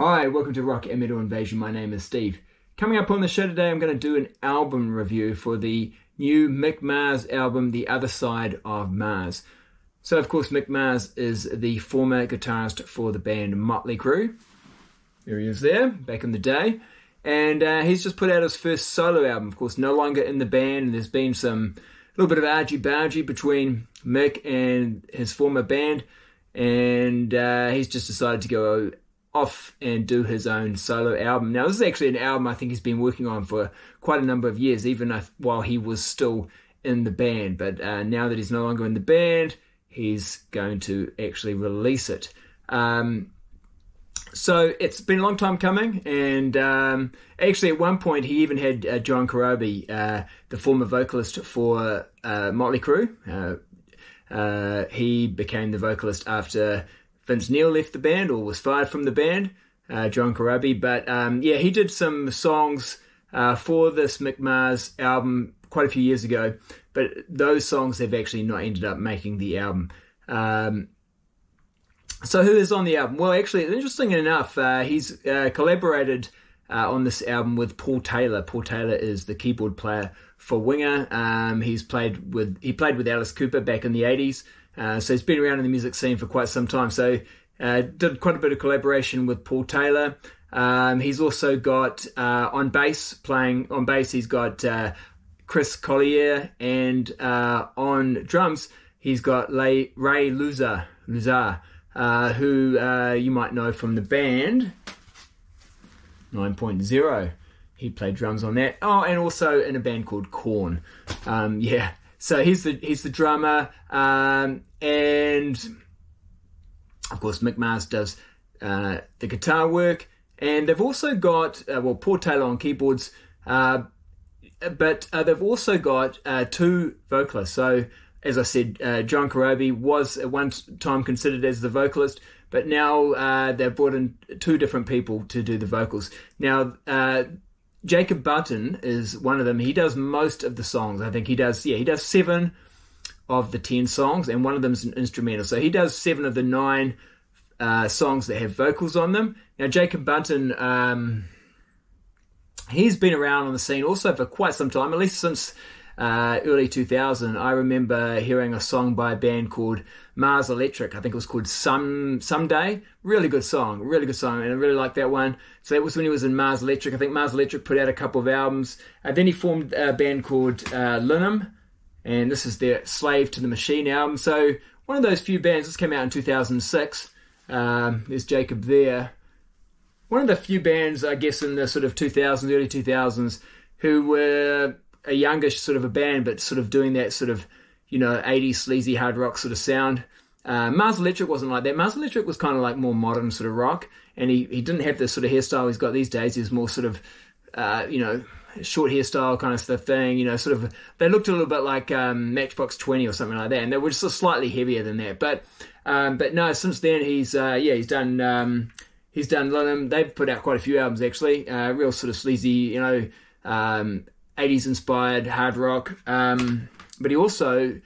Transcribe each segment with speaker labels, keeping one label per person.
Speaker 1: Hi, welcome to Rock and Metal Invasion. My name is Steve. Coming up on the show today, I'm going to do an album review for the new Mick Mars album, The Other Side of Mars. So, of course, Mick Mars is the former guitarist for the band Motley Crue. There he is there, back in the day. And he's just put out his first solo album, of course, no longer in the band. And there's been some little bit of argy-bargy between Mick and his former band. And he's just decided to go off and do his own solo album. Now, this is actually an album I think he's been working on for quite a number of years, even while he was still in the band. But now that he's no longer in the band, he's going to actually release it. So it's been a long time coming, and actually at one point he even had John Corabi, the former vocalist for Motley Crue. He became the vocalist after Vince Neil left the band or was fired from the band, John Corabi. But he did some songs for this Mick Mars album quite a few years ago, but those songs have actually not ended up making the album. So who is on the album? Well, actually, interestingly enough, he's collaborated on this album with Paul Taylor. Paul Taylor is the keyboard player for Winger. He played with Alice Cooper back in the 80s. So he's been around in the music scene for quite some time. So did quite a bit of collaboration with Paul Taylor. He's also got on bass, he's got Chris Collier, and on drums he's got Ray Luzar, who you might know from the band 9.0. He played drums on that. Oh, and also in a band called Korn. So he's the drummer, and of course Mick Mars does the guitar work, and they've also got Paul Taylor on keyboards, but they've also got two vocalists. So as I said, John Corabi was at one time considered as the vocalist, but now they've brought in two different people to do the vocals. Now, Jacob Button is one of them. He does most of the songs. I think he does 7 of the 10 songs, and one of them is an instrumental. So he does 7 of the 9 songs that have vocals on them. Now, Jacob Button, he's been around on the scene also for quite some time, at least since early 2000. I remember hearing a song by a band called Mars Electric. I think it was called Someday. Really good song, and I really liked that one. So that was when he was in Mars Electric. I think Mars Electric put out a couple of albums. Then he formed a band called Linum, and this is their Slave to the Machine album. So one of those few bands. This came out in 2006. There's Jacob there. One of the few bands, I guess, in the sort of 2000s, early 2000s, who were a youngish sort of a band, but sort of doing that sort of, 80s sleazy hard rock sort of sound. Mars Electric wasn't like that. Mars Electric was kind of like more modern sort of rock, and he didn't have the sort of hairstyle he's got these days. He was more sort of, short hairstyle kind of stuff thing, sort of, they looked a little bit like Matchbox 20 or something like that, and they were just slightly heavier than that. But no, since then he's done Linum. They've put out quite a few albums actually, real sort of sleazy, 80s inspired hard rock, but he also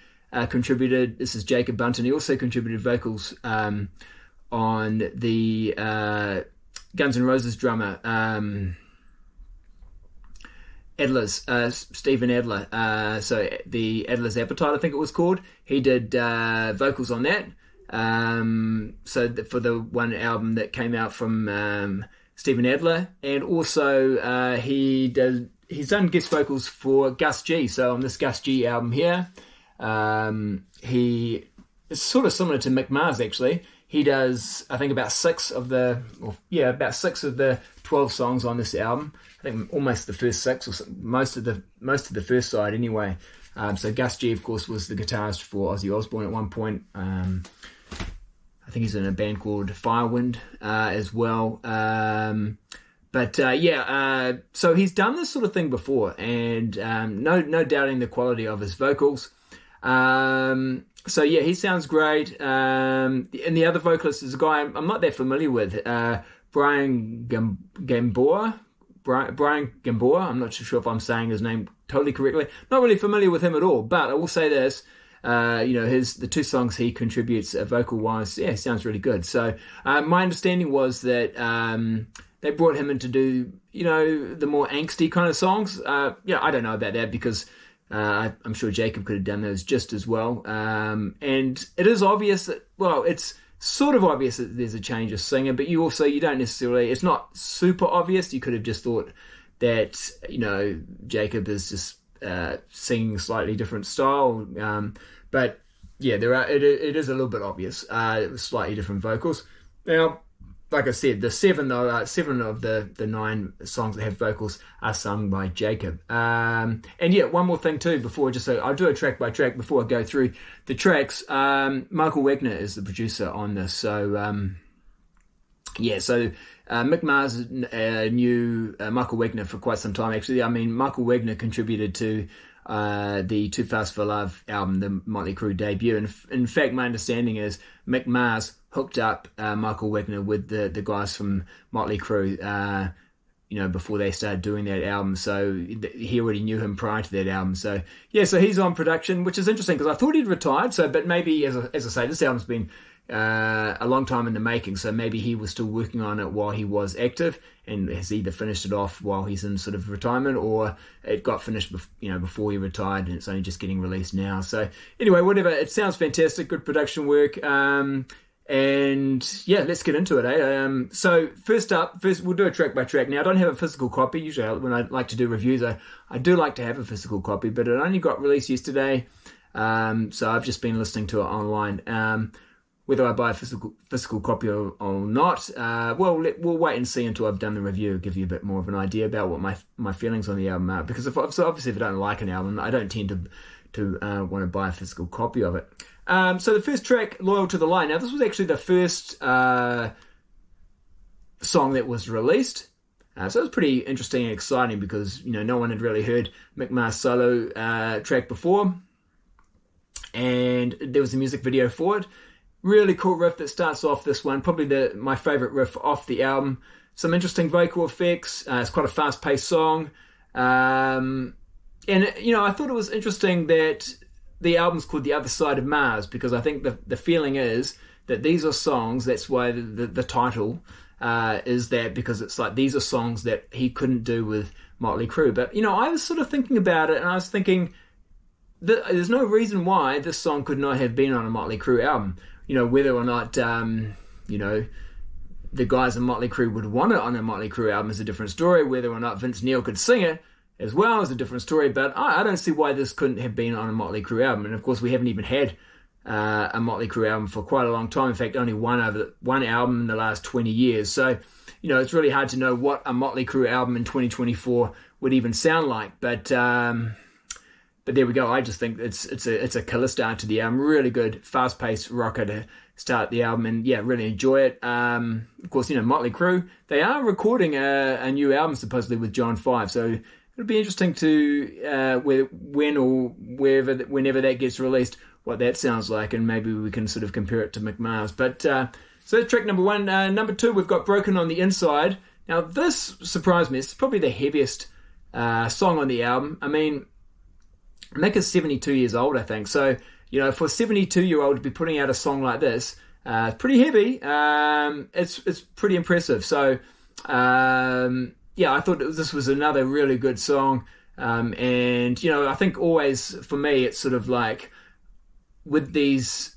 Speaker 1: contributed. This is Jacob Bunton. He also contributed vocals on the Guns N' Roses drummer Stephen Adler. So the Adler's Appetite, I think it was called. He did vocals on that. For the one album that came out from Stephen Adler, and also he's done guest vocals for Gus G. So on this Gus G album here, he is sort of similar to Mick Mars actually. He does, I think, about 6 of the 12 songs on this album. I think almost the first 6, or most of the first side anyway. So Gus G, of course, was the guitarist for Ozzy Osbourne at one point. I think he's in a band called Firewind as well. So he's done this sort of thing before, and no doubting the quality of his vocals. He sounds great. And the other vocalist is a guy I'm not that familiar with, Brian Gamboa. Brian Gamboa. I'm not sure if I'm saying his name totally correctly. Not really familiar with him at all, but I will say this. the two songs he contributes vocal wise, sounds really good. So my understanding was that they brought him in to do the more angsty kind of songs. I don't know about that because I'm sure Jacob could have done those just as well. And it is obvious that, it's sort of obvious that there's a change of singer, but you don't necessarily, it's not super obvious. You could have just thought that, Jacob is just singing slightly different style. But yeah, it is a little bit obvious. Slightly different vocals. Now, like I said, the seven of the 9 songs that have vocals are sung by Jacob. And one more thing too, I'll do a track by track before I go through the tracks. Michael Wagner is the producer on this. So, Mick Mars knew Michael Wagner for quite some time, actually. I mean, Michael Wagner contributed to the Too Fast for Love album, the Motley Crue debut. And in fact, my understanding is Mick Mars hooked up Michael Wagner with the guys from Motley Crue, before they started doing that album. So he already knew him prior to that album. So he's on production, which is interesting because I thought he'd retired. So, but maybe, as I say, this album's been a long time in the making. So maybe he was still working on it while he was active and has either finished it off while he's in sort of retirement, or it got finished, before he retired and it's only just getting released now. So anyway, whatever. It sounds fantastic. Good production work. Let's get into it. So first we'll do a track by track. Now, I don't have a physical copy. Usually when I like to do reviews, I do like to have a physical copy, but it only got released yesterday. So I've just been listening to it online. Whether I buy a physical copy or not, we'll wait and see until I've done the review, give you a bit more of an idea about what my feelings on the album are. Because if I don't like an album, I don't tend to want to buy a physical copy of it. So the first track, Loyal to the Line. Now, this was actually the first song that was released. So it was pretty interesting and exciting because, no one had really heard Mick Mars' solo track before. And there was a music video for it. Really cool riff that starts off this one. Probably my favourite riff off the album. Some interesting vocal effects. It's quite a fast-paced song. And, I thought it was interesting that the album's called The Other Side of Mars, because I think the feeling is that these are songs, that's why the title is that, because it's like these are songs that he couldn't do with Motley Crue. But, I was sort of thinking about it, and I was thinking that there's no reason why this song could not have been on a Motley Crue album. Whether or not, the guys in Motley Crue would want it on a Motley Crue album is a different story. Whether or not Vince Neil could sing it as well is a different story. But I don't see why this couldn't have been on a Motley Crue album. And of course, we haven't even had a Motley Crue album for quite a long time. In fact, only one album in the last 20 years. So, it's really hard to know what a Motley Crue album in 2024 would even sound like. But there we go. I just think it's a killer start to the album. Really good, fast-paced rocker to start the album, and really enjoy it. Of course, Motley Crue, they are recording a new album supposedly with John 5, so it'll be interesting to whenever that gets released, what that sounds like, and maybe we can sort of compare it to Mick Mars. But so track number 1. Number 2, we've got Broken on the Inside. Now this surprised me. It's probably the heaviest song on the album. I mean, Mick is 72 years old, I think. So, for a 72-year-old to be putting out a song like this, it's pretty heavy. It's pretty impressive. So, I thought this was another really good song. And, I think always, for me, it's sort of like with these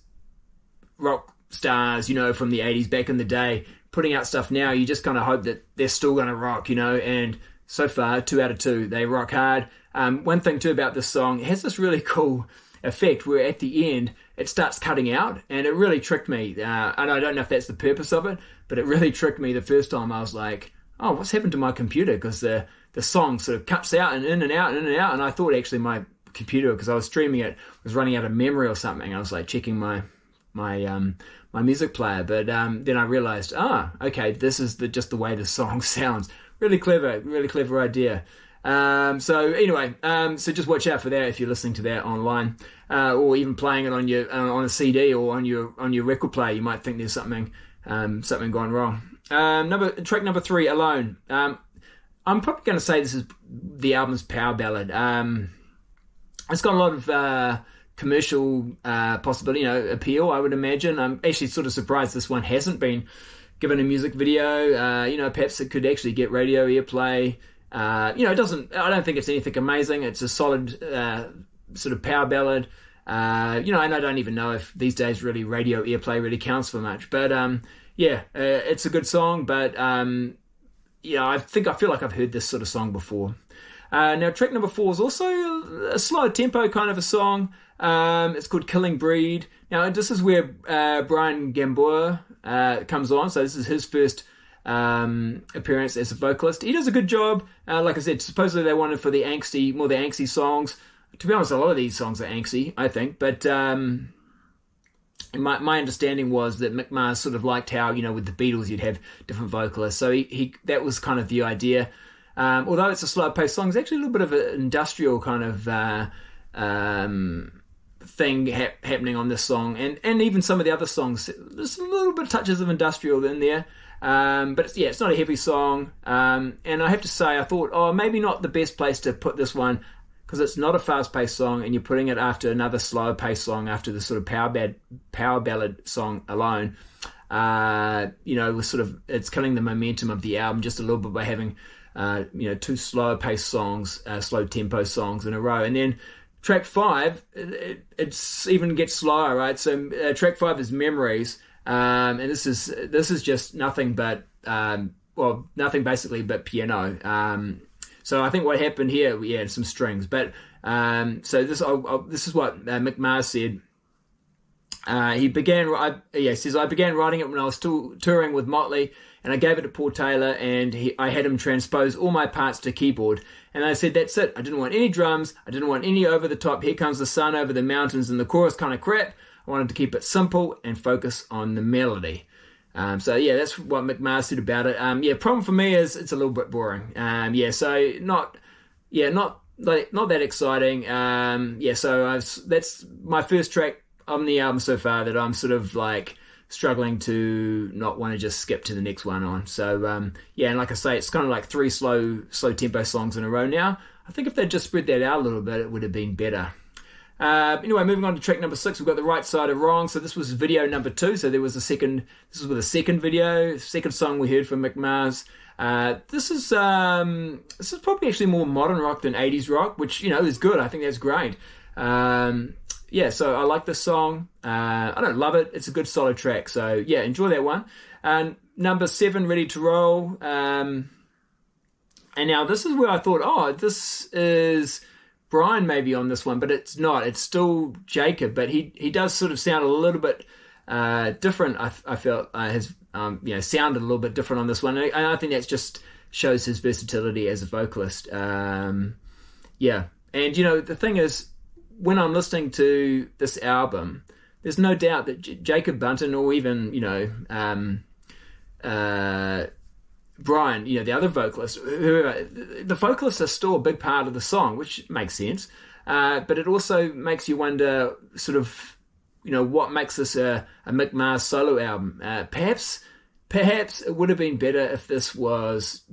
Speaker 1: rock stars, from the 80s back in the day, putting out stuff now, you just kind of hope that they're still going to rock, and so far, 2 out of 2, they rock hard. One thing too about this song, it has this really cool effect where at the end it starts cutting out, and it really tricked me. And I don't know if that's the purpose of it, but it really tricked me the first time. I was like, oh, what's happened to my computer? Because the song sort of cuts out and in and out and in and out, and I thought actually my computer, because I was streaming it, was running out of memory or something. I was like checking my music player, but then I realized, okay, this is just the way the song sounds. Really clever idea. So anyway, so just watch out for that if you're listening to that online, or even playing it on a CD or on your record player. You might think there's something gone wrong. Track number 3, Alone. I'm probably going to say this is the album's power ballad. It's got a lot of commercial possibility, appeal, I would imagine. I'm actually sort of surprised this one hasn't been given a music video. Perhaps it could actually get radio airplay. It doesn't. I don't think it's anything amazing. It's a solid sort of power ballad. And I don't even know if these days really radio airplay really counts for much. But it's a good song. But I feel like I've heard this sort of song before. Now, track number 4 is also a slow tempo kind of a song. It's called Killing Breed. Now, this is where Brian Gamboa comes on. So this is his first appearance as a vocalist. He does a good job. Like I said, supposedly they wanted for the angsty songs. To be honest, a lot of these songs are angsty, I think. But my understanding was that Mick Mars sort of liked how, with the Beatles, you'd have different vocalists. So that was kind of the idea. Although it's a slow-paced song, it's actually a little bit of an industrial kind of thing happening on this song. And even some of the other songs, there's a little bit of touches of industrial in there. But it's not a heavy song. And I have to say, I thought, maybe not the best place to put this one, because it's not a fast-paced song, and you're putting it after another slow-paced song, after the sort of power ballad song alone. It's killing the momentum of the album just a little bit by having two slow-paced songs, slow-tempo songs in a row. And then track 5, it's even gets slower, right? So track 5 is Memories, and this is just nothing but nothing basically but piano. So I think what happened here, some strings. But so this is what Mick Mars said. He says, I began writing it when I was still touring with Motley, and I gave it to Paul Taylor, and I had him transpose all my parts to keyboard. And I said, that's it. I didn't want any drums. I didn't want any over the top, here comes the sun over the mountains and the chorus kind of crap. I wanted to keep it simple and focus on the melody. That's what Mick Mars said about it. Problem for me is it's a little bit boring. So not that exciting. That's my first track on the album so far that I'm sort of like struggling to not want to just skip to the next one on. So and like I say, it's kind of like 3 slow tempo songs in a row now. I think if they'd just spread that out a little bit, it would have been better. Anyway, moving on to track number 6, we've got The Right Side of Wrong. So this was video number 2. So there was this was with a second video, second song we heard from Mick Mars. This is probably actually more modern rock than 80s rock, which, is good. I think that's great. So I like this song. I don't love it. It's a good solid track. So enjoy that one. Number 7, Ready to Roll. And now this is where I thought, this is Brian maybe on this one, but it's not. It's still Jacob, but he does sort of sound a little bit different. I felt his sounded a little bit different on this one, and I think that just shows his versatility as a vocalist. And the thing is, when I'm listening to this album, there's no doubt that Jacob Bunton or even Brian, the other vocalist, whoever, the vocalists are still a big part of the song, which makes sense. But it also makes you wonder, sort of, what makes this a Mick Mars solo album? Perhaps it would have been better if this was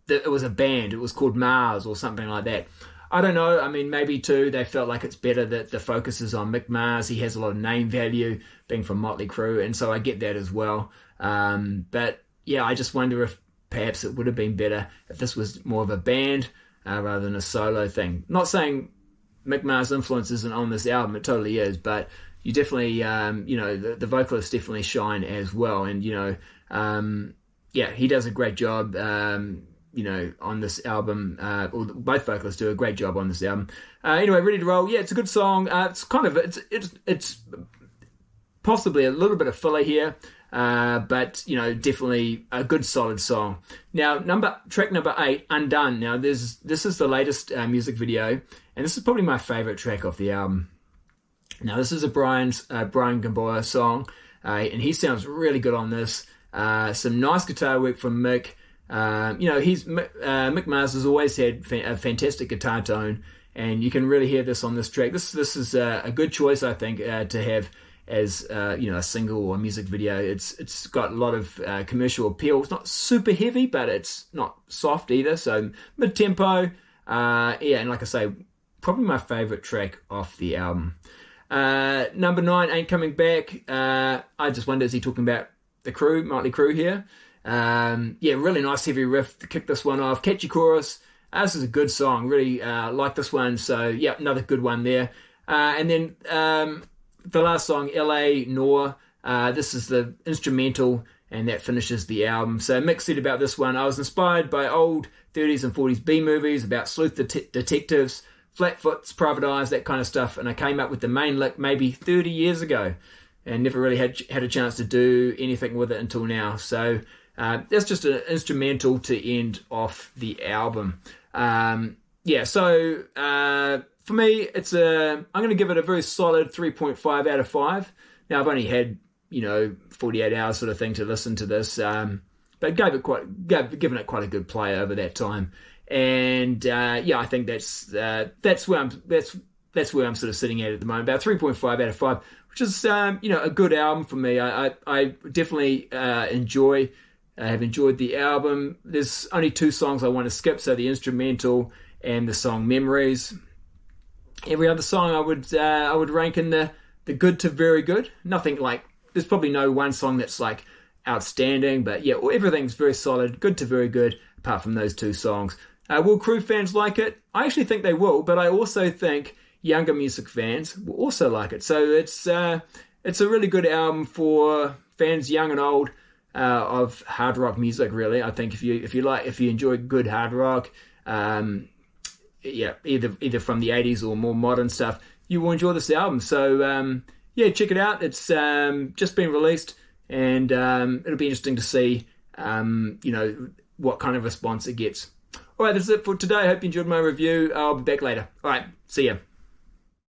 Speaker 1: it was a band. It was called Mars or something like that. I don't know. I mean, maybe too, they felt like it's better that the focus is on Mick Mars. He has a lot of name value, being from Motley Crue, and so I get that as well. But I just wonder if perhaps it would have been better if this was more of a band rather than a solo thing. Not saying Mick Mars' influence isn't on this album, it totally is, but you definitely, the vocalists definitely shine as well. And, he does a great job, on this album. Both vocalists do a great job on this album. Anyway, Ready to Roll. Yeah, it's a good song. It's kind of, it's possibly a little bit of filler here. But definitely a good solid song. Now, track number 8, Undone. Now, this is the latest music video, and this is probably my favorite track off the album. Now, this is a Brian Gamboa song, and he sounds really good on this. Some nice guitar work from Mick. Mick Mars has always had a fantastic guitar tone, and you can really hear this on this track. This is a good choice, I think, to have as a single or music video. It's got a lot of commercial appeal. It's not super heavy, but it's not soft either. So mid-tempo, and like I say, probably my favorite track off the album. Number 9, Ain't Coming Back. I just wonder, is he talking about the Crue, Motley Crue here? Really nice heavy riff to kick this one off. Catchy chorus. This is a good song. Really like this one. So, yeah, another good one there. And then the last song, LA Noir. This is the instrumental, and that finishes the album. So Mick said about this one, I was inspired by old 30s and 40s B movies about sleuth detectives, Flatfoot's, Private Eyes, that kind of stuff, and I came up with the main lick maybe 30 years ago and never really had a chance to do anything with it until now. So that's just an instrumental to end off the album. So for me, I'm going to give it a very solid 3.5 out of 5. Now, I've only had 48 hours sort of thing to listen to this, but given it quite a good play over that time, and I think that's where I'm sort of sitting at the moment, about 3.5 out of 5, which is a good album for me. I definitely have enjoyed the album. There's only 2 songs I want to skip, so the instrumental and the song Memories. Every other song I would rank in the good to very good. Nothing like, there's probably no one song that's like outstanding, but yeah, everything's very solid, good to very good, apart from those 2 songs. Will Crue fans like it? I actually think they will, but I also think younger music fans will also like it. So it's a really good album for fans young and old of hard rock music. Really, I think if you enjoy good hard rock, either from the 80s or more modern stuff, you will enjoy this album. So check it out. It's just been released, and it'll be interesting to see what kind of response it gets. All right, that's it for today. I hope you enjoyed my review. I'll be back later. All right, see ya.